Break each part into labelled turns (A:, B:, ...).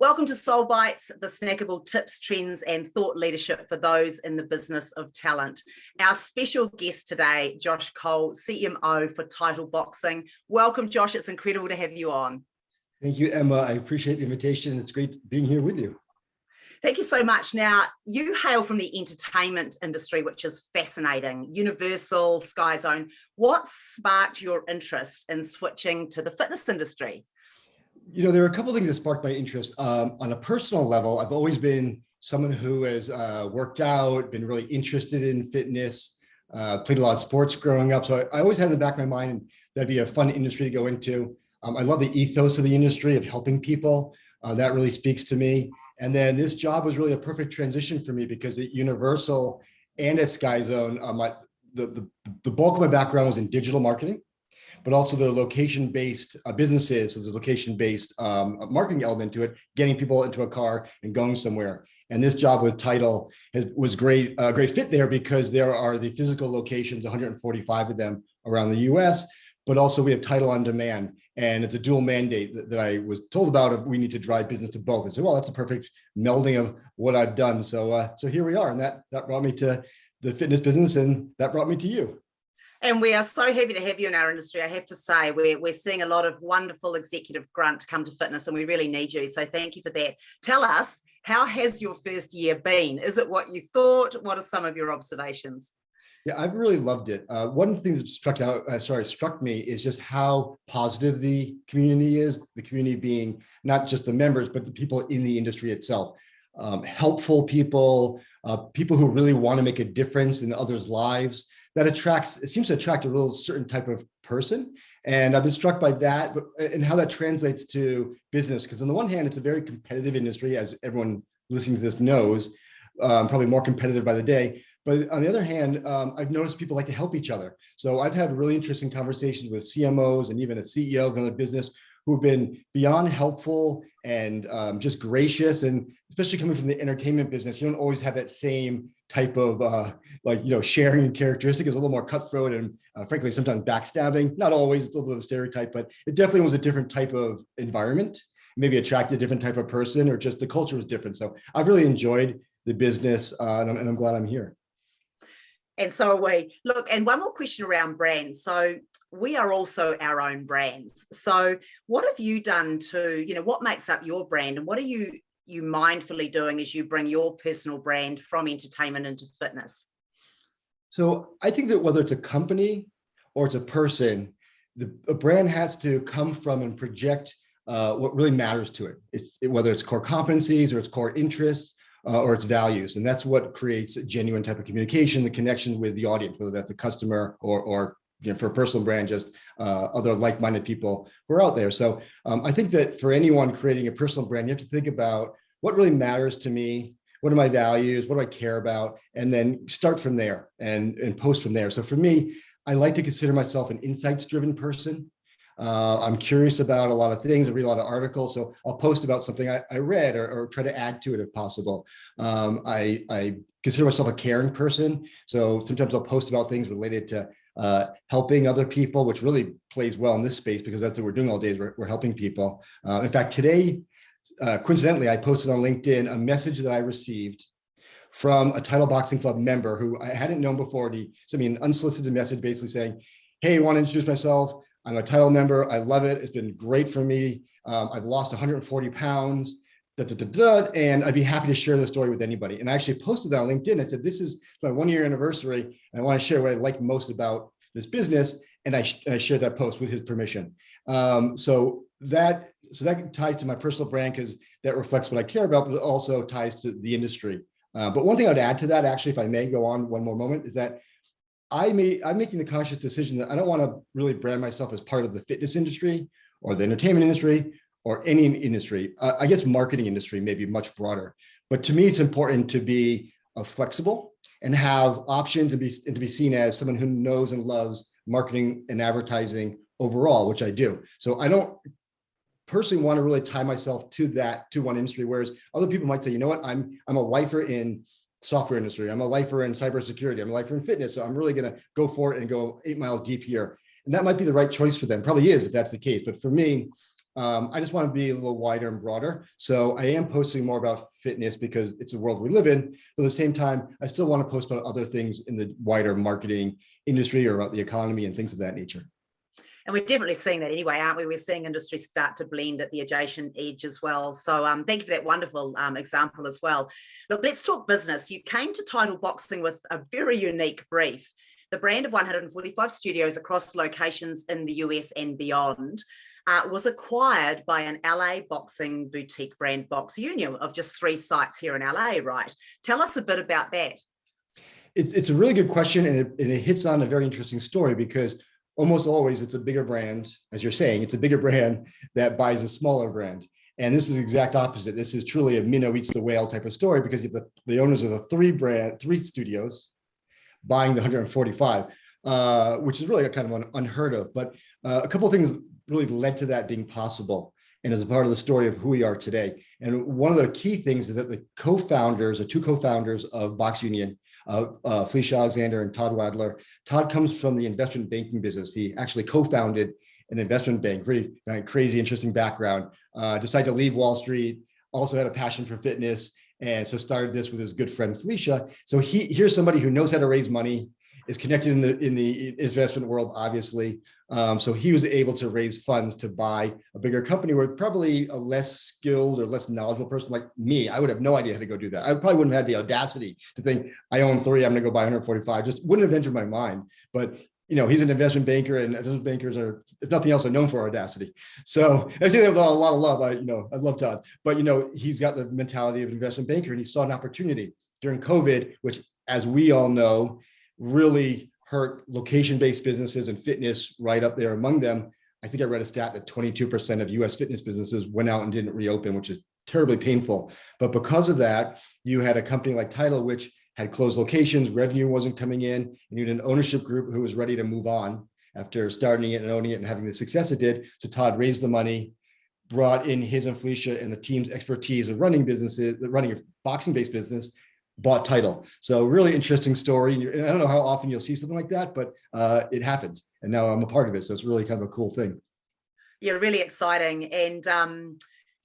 A: Welcome to Soul Bites, the snackable tips, trends, and thought leadership for those in the business of talent. Our special guest today, Josh Cole, CMO for Title Boxing. Welcome, Josh. It's incredible to have you on.
B: Thank you, Emma. I appreciate the invitation. It's great being here with you.
A: Thank you so much. Now, you hail from the entertainment industry, which is fascinating. Universal, Sky Zone. What sparked your interest in switching to the fitness industry?
B: You know, there are a couple of things that sparked my interest. On a personal level, I've always been someone who has worked out, been really interested in fitness, played a lot of sports growing up. So I always had in the back of my mind that'd be a fun industry to go into. I love the ethos of the industry of helping people. That really speaks to me. And then this job was really a perfect transition for me because at Universal and at Sky Zone, the bulk of my background was in digital marketing, but also the location-based businesses. So there's a location-based marketing element to it, getting people into a car and going somewhere. And this job with Title was great, a great fit there because there are the physical locations, 145 of them around the US, but also we have Title on Demand. And it's a dual mandate that I was told about of we need to drive business to both. I said, well, that's a perfect melding of what I've done. So here we are. And that brought me to the fitness business, and that brought me to you.
A: And we are so happy to have you in our industry. I have to say, we're seeing a lot of wonderful executive grunt come to fitness, and we really need you. So thank you for that. Tell us, how has your first year been? Is it what you thought? What are some of your observations?
B: Yeah, I've really loved it. One thing that struck me is just how positive the community is. The community being not just the members, but the people in the industry itself. Helpful people, people who really want to make a difference in others' lives. It seems to attract a real certain type of person. And I've been struck by that and how that translates to business. Because on the one hand, it's a very competitive industry, as everyone listening to this knows, probably more competitive by the day. But on the other hand, I've noticed people like to help each other. So I've had really interesting conversations with CMOs and even a CEO of another business who've been beyond helpful and just gracious. And especially coming from the entertainment business, you don't always have that same type of sharing characteristic. Is a little more cutthroat and frankly, sometimes backstabbing. Not always, it's a little bit of a stereotype, but it definitely was a different type of environment, maybe attracted a different type of person, or just the culture was different. So I've really enjoyed the business and I'm glad I'm here.
A: And so are we. Look, and one more question around brands. So we are also our own brands. So what have you done to, what makes up your brand, and what are you mindfully doing as you bring your personal brand from entertainment into fitness?
B: So I think that whether it's a company or it's a person, a brand has to come from and project what really matters to it. Whether it's core competencies or its core interests, or its values. And that's what creates a genuine type of communication, the connection with the audience, whether that's a customer or for a personal brand, just other like-minded people who are out there. So I think that for anyone creating a personal brand, you have to think about what really matters to me, what are my values, what do I care about, and then start from there and post from there. So for me, I like to consider myself an insights-driven person. I'm curious about a lot of things. I read a lot of articles, so I'll post about something I read or try to add to it if possible. I consider myself a caring person, so sometimes I'll post about things related to helping other people, which really plays well in this space because that's what we're doing all day is we're helping people. In fact, today, coincidentally, I posted on LinkedIn a message that I received from a Title Boxing Club member who I hadn't known before. He sent me an unsolicited message basically saying, hey, I want to introduce myself. I'm a Title member. I love it. It's been great for me. I've lost 140 pounds, and I'd be happy to share the story with anybody. And I actually posted that on LinkedIn. I said, this is my 1-year anniversary, and I want to share what I like most about this business. And I shared that post with his permission. So that ties to my personal brand because that reflects what I care about, but it also ties to the industry. But one thing I'd add to that, actually, if I may go on one more moment, is that I'm making the conscious decision that I don't want to really brand myself as part of the fitness industry or the entertainment industry or any industry. I guess marketing industry may be much broader, but to me, it's important to be flexible and have options and to be seen as someone who knows and loves marketing and advertising overall, which I do. So I don't personally want to really tie myself to one industry, whereas other people might say, you know what, I'm a lifer in software industry. I'm a lifer in cybersecurity. I'm a lifer in fitness. So I'm really going to go for it and go 8 miles deep here. And that might be the right choice for them. Probably is if that's the case. But for me, I just want to be a little wider and broader. So I am posting more about fitness because it's the world we live in. But at the same time, I still want to post about other things in the wider marketing industry or about the economy and things of that nature.
A: And we're definitely seeing that anyway, aren't we? We're seeing industry start to blend at the adjacent edge as well. So thank you for that wonderful example as well. Look, let's talk business. You came to Title Boxing with a very unique brief. The brand of 145 studios across locations in the US and beyond was acquired by an LA boxing boutique brand, Box Union, of just 3 sites here in LA, right? Tell us a bit about that.
B: It's a really good question, and it hits on a very interesting story because almost always it's a bigger brand, as you're saying, it's a bigger brand that buys a smaller brand. And this is the exact opposite. This is truly a minnow eats the whale type of story because you have the owners of the 3 studios buying the 145, which is really a kind of unheard of. But a couple of things really led to that being possible and as a part of the story of who we are today. And one of the key things is that the co-founders, the 2 co-founders of Box Union, Felicia Alexander and Todd Wadler. Todd comes from the investment banking business. He actually co-founded an investment bank, pretty crazy, interesting background, decided to leave Wall Street, also had a passion for fitness. And so started this with his good friend, Felicia. So here's somebody who knows how to raise money, is connected in the investment world, obviously. So he was able to raise funds to buy a bigger company where probably a less skilled or less knowledgeable person like me, I would have no idea how to go do that. I probably wouldn't have had the audacity to think I own 3, I'm going to go buy 145. Just wouldn't have entered my mind. But he's an investment banker, and investment bankers are, if nothing else, are known for audacity. So I say that with a lot of love. I love Todd, but he's got the mentality of an investment banker, and he saw an opportunity during COVID, which, as we all know, really hurt location-based businesses and fitness right up there among them. I think I read a stat that 22% of US fitness businesses went out and didn't reopen, which is terribly painful. But because of that, you had a company like Title, which had closed locations, revenue wasn't coming in, and you had an ownership group who was ready to move on after starting it and owning it and having the success it did. So Todd raised the money, brought in his and Felicia and the team's expertise of running businesses, running a boxing-based business, bought Title. So really interesting story. And I don't know how often you'll see something like that, but it happened. And now I'm a part of it. So it's really kind of a cool thing.
A: Yeah, really exciting. And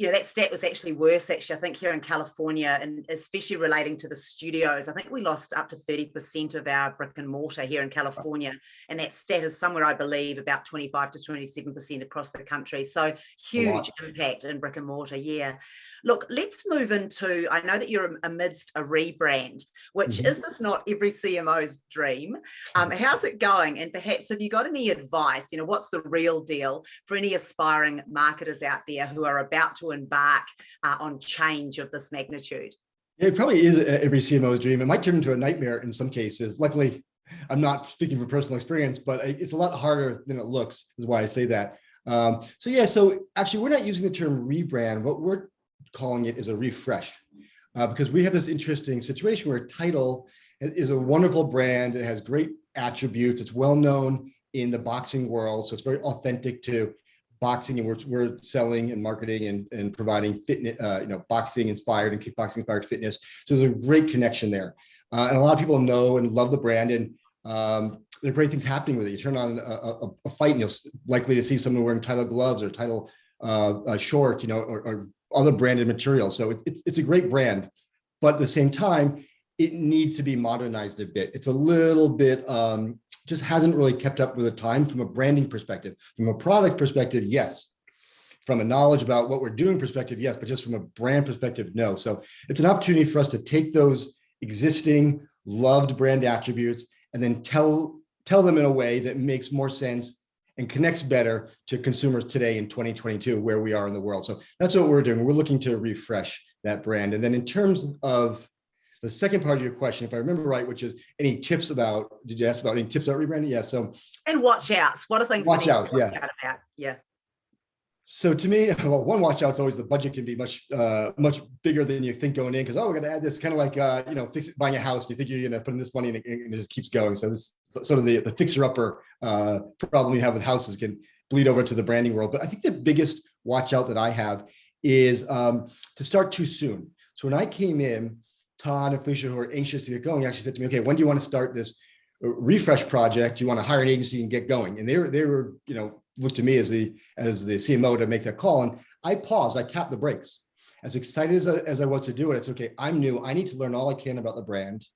A: that stat was actually worse, I think, here in California, and especially relating to the studios. I think we lost up to 30% of our brick and mortar here in California. And that stat is somewhere, I believe, about 25 to 27% across the country. So huge impact in brick and mortar. Yeah. Look, let's move into, I know that you're amidst a rebrand, which is this not every CMO's dream? How's it going? And perhaps have you got any advice, what's the real deal for any aspiring marketers out there who are about to embark on change of this magnitude?
B: It probably is every CMO's dream. It might turn into a nightmare in some cases. Luckily, I'm not speaking from personal experience, but it's a lot harder than it looks, is why I say that. So actually, we're not using the term rebrand. What we're calling it is a refresh, because we have this interesting situation where Title is a wonderful brand. It has great attributes. It's well known in the boxing world, so it's very authentic to boxing, and we're selling and marketing and providing fitness, boxing inspired and kickboxing inspired fitness. So there's a great connection there, and a lot of people know and love the brand, and there are great things happening with it. You turn on a fight, and you're likely to see someone wearing Title gloves or Title shorts, or other branded material. So it's a great brand, but at the same time, it needs to be modernized a bit. It's a little bit, just hasn't really kept up with the time from a branding perspective. From a product perspective, yes. From a knowledge about what we're doing perspective, yes, but just from a brand perspective, no. So it's an opportunity for us to take those existing loved brand attributes and then tell them in a way that makes more sense and connects better to consumers today in 2022, where we are in the world. So that's what we're doing. We're looking to refresh that brand. And then in terms of the second part of your question, if I remember right, which is any tips about, did you ask about any tips about rebranding? Yeah. So,
A: and watch outs. What are things
B: watch out? Yeah.
A: About? Yeah.
B: So to me, well, one watch out is always the budget can be much bigger than you think going in, because we're going to add this, kind of like buying a house. You think you're going to put in this money and it just keeps going. So this sort of the fixer-upper problem you have with houses can bleed over to the branding world. But I think the biggest watch out that I have is to start too soon. So when I came in, Todd and Felicia, who were anxious to get going, actually said to me, "Okay, when do you want to start this refresh project? Do you want to hire an agency and get going?" And they were looked to me as the CMO to make that call. And I paused, I tapped the brakes. As excited as I was to do it, it's okay, I'm new, I need to learn all I can about the brand.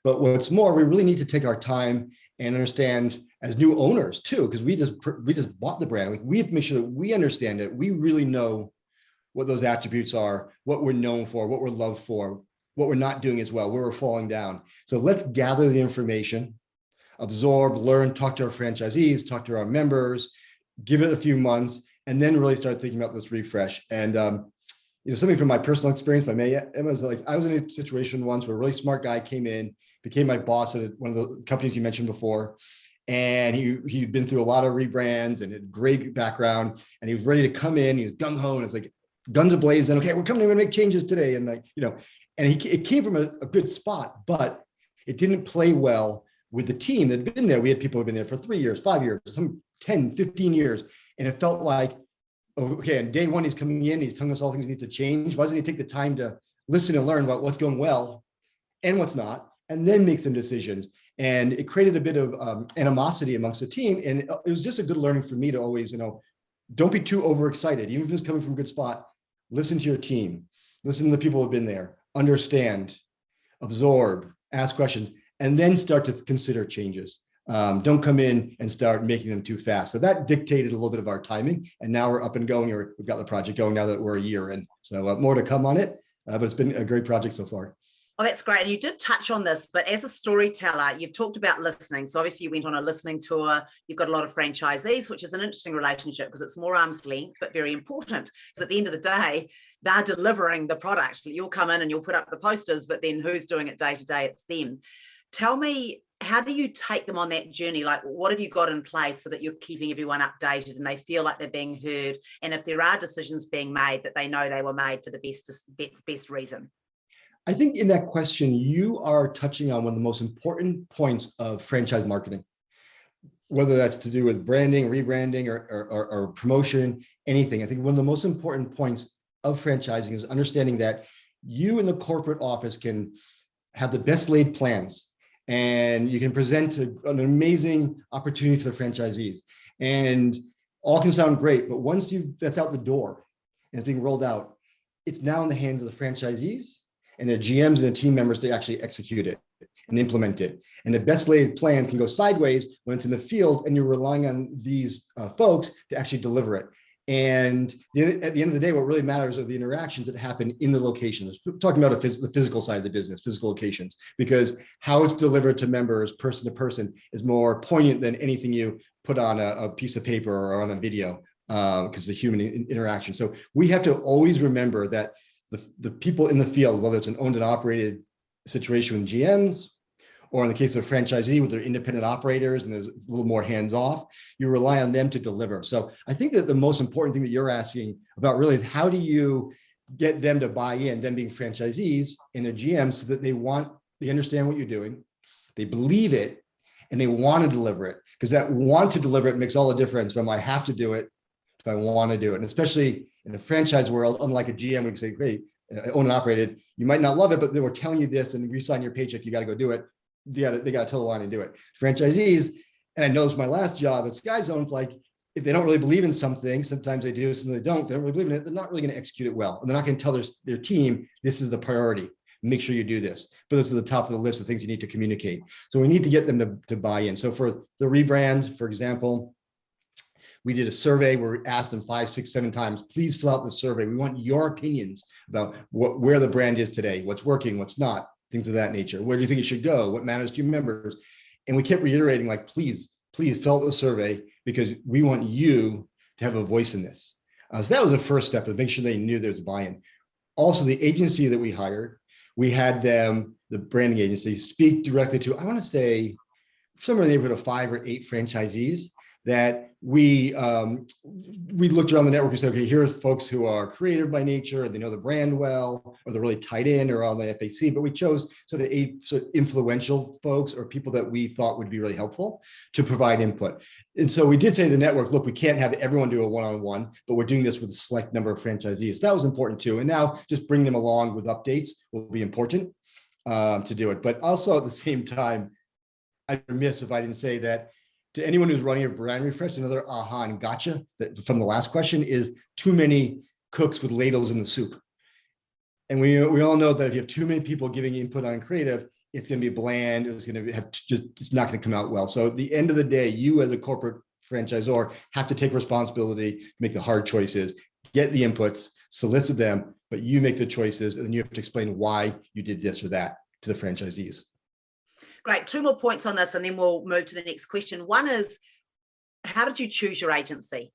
B: But what's more, we really need to take our time and understand as new owners too, because we just bought the brand. Like, we have to make sure that we understand it. We really know what those attributes are, what we're known for, what we're loved for, what we're not doing as well, where we're falling down. So let's gather the information, absorb, learn, talk to our franchisees, talk to our members, give it a few months, and then really start thinking about this refresh. And something from my personal experience, if I may, it was like, I was in a situation once where a really smart guy came in, became my boss at one of the companies you mentioned before. And he'd been through a lot of rebrands and had a great background, and he was ready to come in. He was gung ho, and it's like guns ablazing. Okay, we're coming in to make changes today. And it came from a good spot, but it didn't play well with the team that had been there. We had people who had been there for 3 years, 5 years, some 10, 15 years. And it felt like, okay, on day one, he's coming in, he's telling us all things he needs to change. Why doesn't he take the time to listen and learn about what's going well and what's not, and then make some decisions? And it created a bit of animosity amongst the team. And it was just a good learning for me to always, don't be too overexcited. Even if it's coming from a good spot, listen to your team, listen to the people who have been there, understand, absorb, ask questions, and then start to consider changes. Don't come in and start making them too fast. So that dictated a little bit of our timing. And now we're up and going, or we've got the project going now that we're a year in. So more to come on it, but it's been a great project so far.
A: Oh, that's great. And you did touch on this, but as a storyteller, you've talked about listening. So obviously you went on a listening tour. You've got a lot of franchisees, which is an interesting relationship because it's more arm's length, but very important. Because at the end of the day, they're delivering the product. You'll come in and you'll put up the posters, but then who's doing it day to day? It's them. Tell me, how do you take them on that journey? Like, what have you got in place so that you're keeping everyone updated and they feel like they're being heard? And if there are decisions being made, that they know they were made for the best reason?
B: I think in that question, you are touching on one of the most important points of franchise marketing, whether that's to do with branding, rebranding, or promotion, anything. I think one of the most important points of franchising is understanding that you in the corporate office can have the best laid plans, and you can present an amazing opportunity for the franchisees, and all can sound great. But once that's out the door and it's being rolled out, it's now in the hands of the franchisees and their GMs and their team members to actually execute it and implement it. And the best laid plan can go sideways when it's in the field and you're relying on these folks to actually deliver it. And at the end of the day, what really matters are the interactions that happen in the locations. We're talking about the physical side of the business, physical locations, because how it's delivered to members person to person is more poignant than anything you put on a piece of paper or on a video, because the human interaction. So we have to always remember that the people in the field, whether it's an owned and operated situation with GMs, or in the case of a franchisee with their independent operators and there's a little more hands-off, you rely on them to deliver. So I think that the most important thing that you're asking about really is, how do you get them to buy in, them being franchisees and their GMs, so that they understand what you're doing, they believe it, and they want to deliver it. Because that want to deliver it makes all the difference from I have to do it to I want to do it. And especially in the franchise world, unlike a GM, we can say, great, owned and operated, you might not love it, but they were telling you this, and if you sign your paycheck, you got to go do it. They got to toe the line and do it. Franchisees, and I know this is my last job at Sky Zone, like, if they don't really believe in something, sometimes they do, sometimes they don't really believe in it, they're not really going to execute it well. And they're not going to tell their team, this is the priority. Make sure you do this. But this is the top of the list of things you need to communicate. So we need to get them to buy in. So for the rebrand, for example, we did a survey where we asked them 5, 6, 7 times, please fill out the survey. We want your opinions about where the brand is today, what's working, what's not, things of that nature. Where do you think it should go? What matters to your members? And we kept reiterating, like, please fill out the survey, because we want you to have a voice in this. So that was the first step, to make sure they knew there was buy-in. Also, the agency that we hired, we had them, the branding agency, speak directly to, I want to say, somewhere in the neighborhood of 5 or 8 franchisees that we looked around the network and said, okay, here are folks who are creative by nature, they know the brand well, or they're really tied in, or on the FAC, but we chose sort of 8 sort of influential folks or people that we thought would be really helpful to provide input. And so we did say to the network, look, we can't have everyone do a one-on-one, but we're doing this with a select number of franchisees. That was important too. And now just bring them along with updates will be important to do it. But also at the same time, I'd be remiss if I didn't say that to anyone who's running a brand refresh, another aha and gotcha that from the last question is too many cooks with ladles in the soup. And we all know that if you have too many people giving input on creative, it's going to be bland. It's going to have just, it's not going to come out well. So at the end of the day, you as a corporate franchisor have to take responsibility, make the hard choices, get the inputs, solicit them, but you make the choices, and then you have to explain why you did this or that to the franchisees.
A: Great. 2 more points on this, and then we'll move to the next question. One is, how did you choose your agency?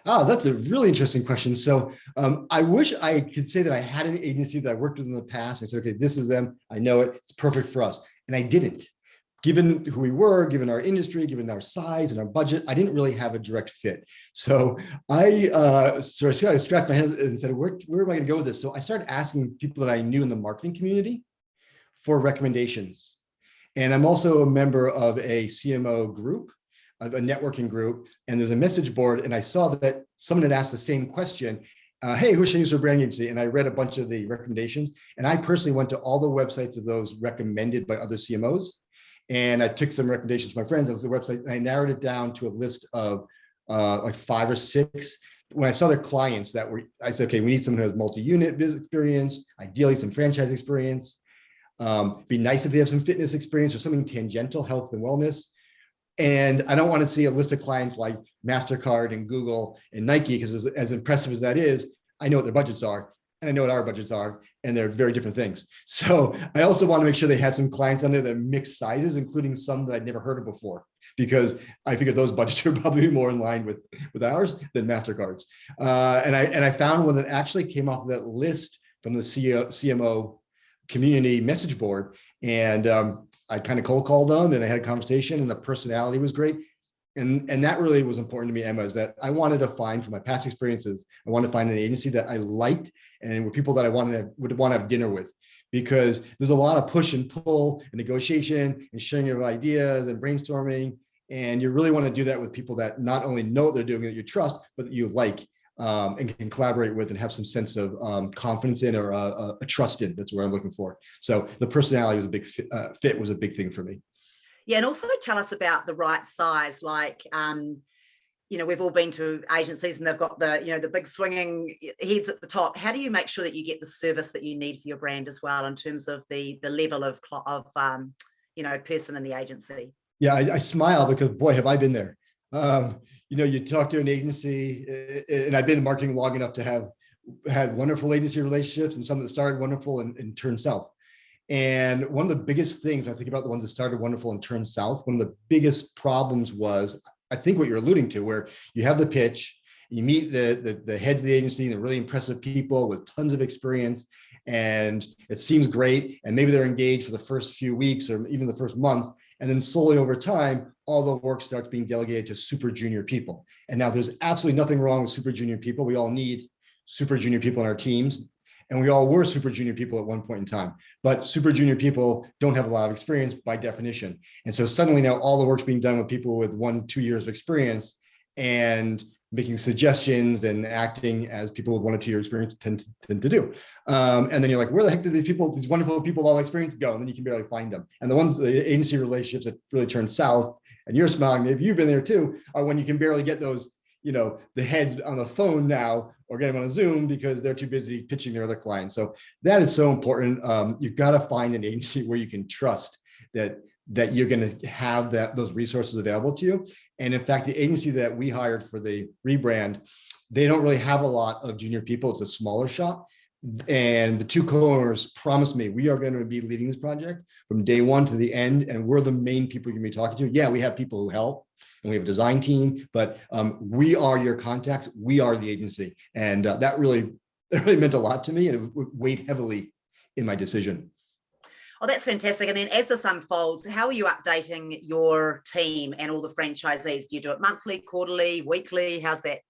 B: Oh, that's a really interesting question. So I wish I could say that I had an agency that I worked with in the past. I said, okay, this is them. I know it. It's perfect for us. And I didn't. Given who we were, given our industry, given our size and our budget, I didn't really have a direct fit. So I kind of scratched my head and said, where am I going to go with this? So I started asking people that I knew in the marketing community for recommendations. And I'm also a member of a CMO group, of a networking group, and there's a message board, and I saw that someone had asked the same question, hey, who should I use for brand agency? And I read a bunch of the recommendations, and I personally went to all the websites of those recommended by other CMOs, and I took some recommendations from my friends on the website, and I narrowed it down to a list of like 5 or 6. When I saw their clients that were, I said, okay, we need someone who has multi-unit business experience, ideally some franchise experience. Be nice if they have some fitness experience or something tangential, health and wellness. And I don't want to see a list of clients like MasterCard and Google and Nike, because as impressive as that is, I know what their budgets are, and I know what our budgets are, and they're very different things. So I also want to make sure they had some clients on there that are mixed sizes, including some that I'd never heard of before, because I figured those budgets are probably more in line with ours than MasterCard's. And I found one that actually came off of that list from the CMO community message board. And I kind of cold called them, and I had a conversation, and the personality was great. And that really was important to me, Emma, is that I wanted to find, from my past experiences, I wanted to find an agency that I liked and were people that I would want to have dinner with, because there's a lot of push and pull and negotiation and sharing of ideas and brainstorming. And you really want to do that with people that not only know what they're doing, that you trust, but that you like, and can collaborate with and have some sense of confidence in, or a trust in. That's what I'm looking for. So the personality was a big fit was a big thing for me.
A: Yeah, and also tell us about the right size. Like, we've all been to agencies and they've got the, the big swinging heads at the top. How do you make sure that you get the service that you need for your brand as well, in terms of the level of person in the agency?
B: Yeah, I smile because, boy, have I been there. You talk to an agency, and I've been in marketing long enough to have had wonderful agency relationships, and some that started wonderful and turned south. And one of the biggest things, I think about the ones that started wonderful and turned south, one of the biggest problems was, I think what you're alluding to, where you have the pitch, you meet the heads of the agency, and they're really impressive people with tons of experience, and it seems great. And maybe they're engaged for the first few weeks or even the first month. And then slowly over time, all the work starts being delegated to super junior people. And now there's absolutely nothing wrong with super junior people. We all need super junior people in our teams. And we all were super junior people at one point in time, but super junior people don't have a lot of experience by definition. And so suddenly now all the work's being done with people with 1-2 years of experience, and making suggestions and acting as people with 1 or 2 years experience tend to do. And then you're like, where the heck did these wonderful people with all experience go? And then you can barely find them. And the agency relationships that really turn south, and you're smiling, maybe you've been there too, are when you can barely get those, the heads on the phone now, or get them on a Zoom because they're too busy pitching their other clients. So that is so important. You've got to find an agency where you can trust that you're going to have those resources available to you. And in fact, the agency that we hired for the rebrand, they don't really have a lot of junior people. It's a smaller shop. And the 2 co-owners promised me, we are going to be leading this project from day 1 to the end. And we're the main people you're going to be talking to. Yeah, we have people who help, and we have a design team, but we are your contacts. We are the agency. And that really meant a lot to me, and it weighed heavily in my decision.
A: Oh, that's fantastic. And then as this unfolds, how are you updating your team and all the franchisees? Do you do it monthly, quarterly, weekly? How's that?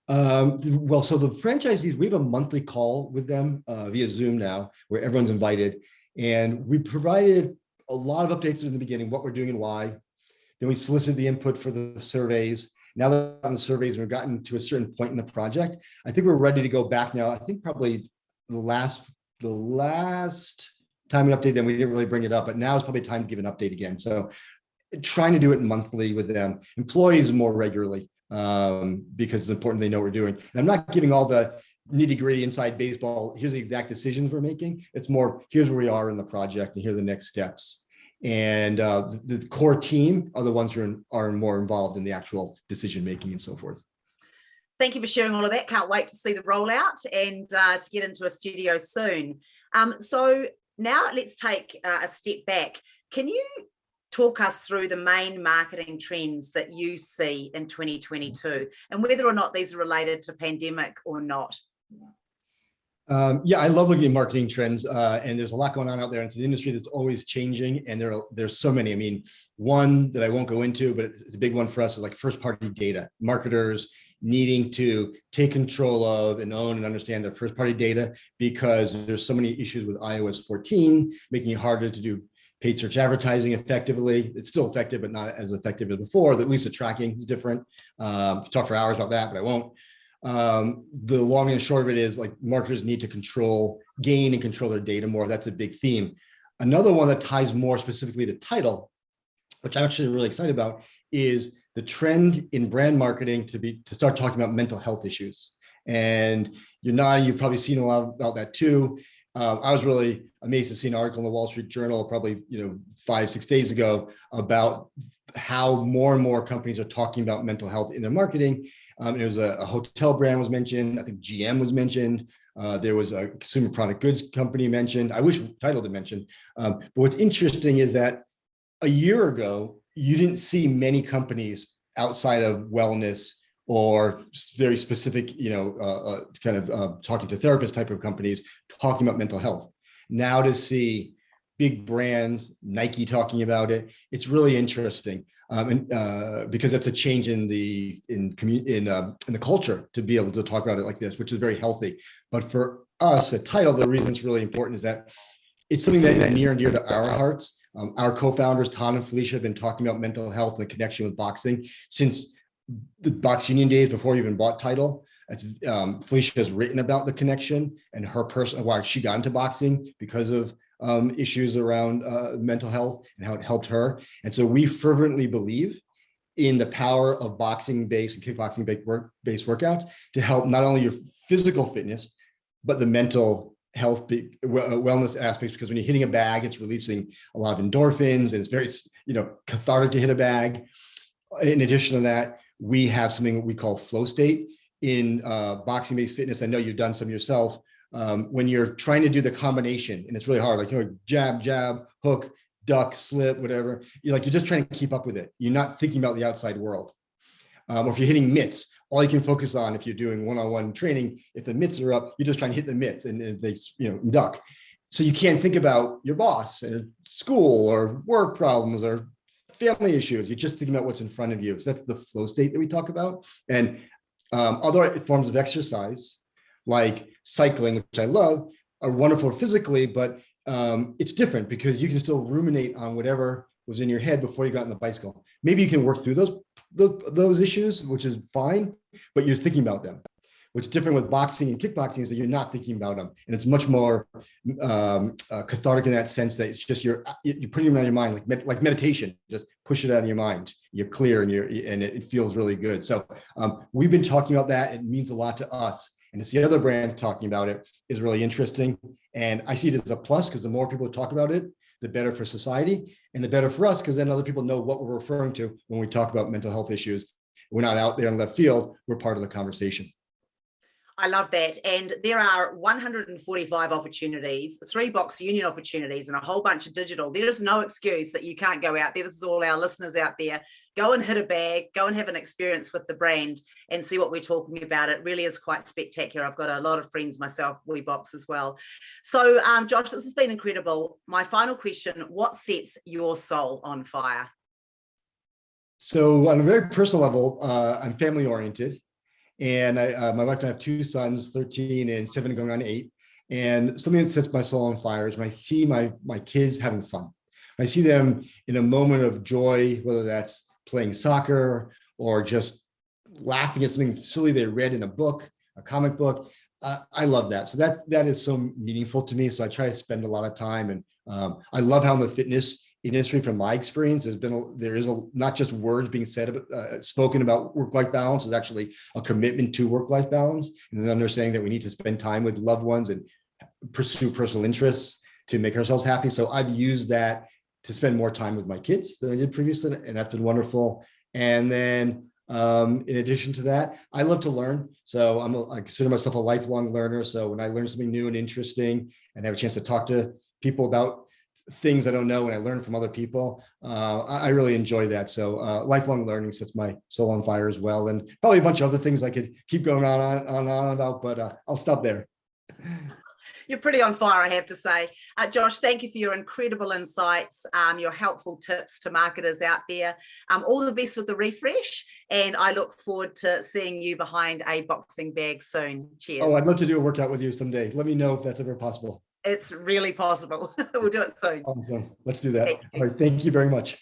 B: Well, so the franchisees, we have a monthly call with them via Zoom now, where everyone's invited. And we provided a lot of updates in the beginning, what we're doing and why. Then we solicited the input for the surveys. Now that on the surveys, we've gotten to a certain point in the project, I think we're ready to go back now. I think probably the last time we updated them, we didn't really bring it up, but now is probably time to give an update again. So trying to do it monthly with them, employees more regularly, because it's important they know what we're doing. And I'm not giving all the nitty gritty inside baseball. Here's the exact decisions we're making. It's more, here's where we are in the project and here are the next steps. And the core team are the ones who are more involved in the actual decision making and so forth.
A: Thank you for sharing all of that. Can't wait to see the rollout and to get into a studio soon. So now let's take a step back. Can you talk us through the main marketing trends that you see in 2022 and whether or not these are related to pandemic or not?
B: Yeah, I love looking at marketing trends, and there's a lot going on out there. It's an industry that's always changing, and there's so many. I mean, one that I won't go into, but it's a big one for us is like first-party data. Marketers needing to take control of and own and understand their first-party data, because there's so many issues with iOS 14, making it harder to do paid search advertising effectively. It's still effective, but not as effective as before. At least the tracking is different. Talk for hours about that, but I won't. The long and short of it is, like, marketers need to gain and control their data more. That's a big theme. Another one that ties more specifically to title, which I'm actually really excited about, is the trend in brand marketing to start talking about mental health issues. And you've probably seen a lot about that too. I was really amazed to see an article in the Wall Street Journal probably 5-6 days ago about how more and more companies are talking about mental health in their marketing. There was a hotel brand was mentioned. I think GM was mentioned. There was a consumer product goods company mentioned. I wish title had mentioned. But what's interesting is that a year ago, you didn't see many companies outside of wellness or very specific, talking to therapists type of companies talking about mental health. Now to see big brands, Nike talking about it, it's really interesting. Because that's a change in the culture to be able to talk about it like this, which is very healthy. But for us at Title, the reason it's really important is that it's something that is near and dear to our hearts. Our co-founders, Todd and Felicia, have been talking about mental health and the connection with boxing since the Box Union days, before we even bought Title. Felicia has written about the connection and why she got into boxing because of issues around mental health and how it helped her. And so we fervently believe in the power of boxing-based and kickboxing-based workouts to help not only your physical fitness, but the mental health wellness aspects, because when you're hitting a bag, it's releasing a lot of endorphins and it's very cathartic to hit a bag. In addition to that, we have something we call flow state in boxing-based fitness. I know you've done some yourself. When you're trying to do the combination and it's really hard, like jab, hook, duck, slip, whatever, you're just trying to keep up with it. You're not thinking about the outside world. Or if you're hitting mitts, all you can focus on if you're doing one-on-one training, if the mitts are up, you're just trying to hit the mitts and they duck. So you can't think about your boss and school or work problems or family issues. You're just thinking about what's in front of you. So that's the flow state that we talk about. And other forms of exercise, like cycling, which I love, are wonderful physically, but it's different because you can still ruminate on whatever was in your head before you got on the bicycle. Maybe you can work through those issues, which is fine, but you're thinking about them. What's different with boxing and kickboxing is that you're not thinking about them, and it's much more cathartic in that sense that it's just you're putting them out of your mind, like meditation. Just push it out of your mind. You're clear and it feels really good. So we've been talking about that. It means a lot to us. And to see other brands talking about it is really interesting. And I see it as a plus because the more people talk about it, the better for society and the better for us, because then other people know what we're referring to when we talk about mental health issues. We're not out there in left field. We're part of the conversation.
A: I love that. And there are 145 opportunities, 3 Box Union opportunities, and a whole bunch of digital. There is no excuse that you can't go out there. This is all our listeners out there. Go and hit a bag, go and have an experience with the brand and see what we're talking about. It really is quite spectacular. I've got a lot of friends myself, WeBox as well. So Josh, this has been incredible. My final question, what sets your soul on fire?
B: So on a very personal level, I'm family oriented. And my wife and I have 2 sons, 13 and 7 going on 8. And something that sets my soul on fire is when I see my kids having fun. I see them in a moment of joy, whether that's playing soccer or just laughing at something silly they read in a book, a comic book. I love that. So that is so meaningful to me. So I try to spend a lot of time. And I love how in the fitness industry, from my experience, there is not just words being said, spoken about work-life balance. There's actually a commitment to work-life balance, and an understanding that we need to spend time with loved ones and pursue personal interests to make ourselves happy. So I've used that to spend more time with my kids than I did previously, and that's been wonderful. And then in addition to that, I love to learn. So I consider myself a lifelong learner. So when I learn something new and interesting and have a chance to talk to people about things I don't know and I learn from other people, I really enjoy that. So lifelong learning sets my soul on fire as well. And probably a bunch of other things I could keep going on about, but I'll stop there.
A: You're pretty on fire, I have to say. Josh, thank you for your incredible insights, your helpful tips to marketers out there. All the best with the refresh, and I look forward to seeing you behind a boxing bag soon. Cheers.
B: Oh, I'd love to do a workout with you someday. Let me know if that's ever possible.
A: It's really possible. We'll do it soon.
B: Awesome. Let's do that. All right. Thank you very much.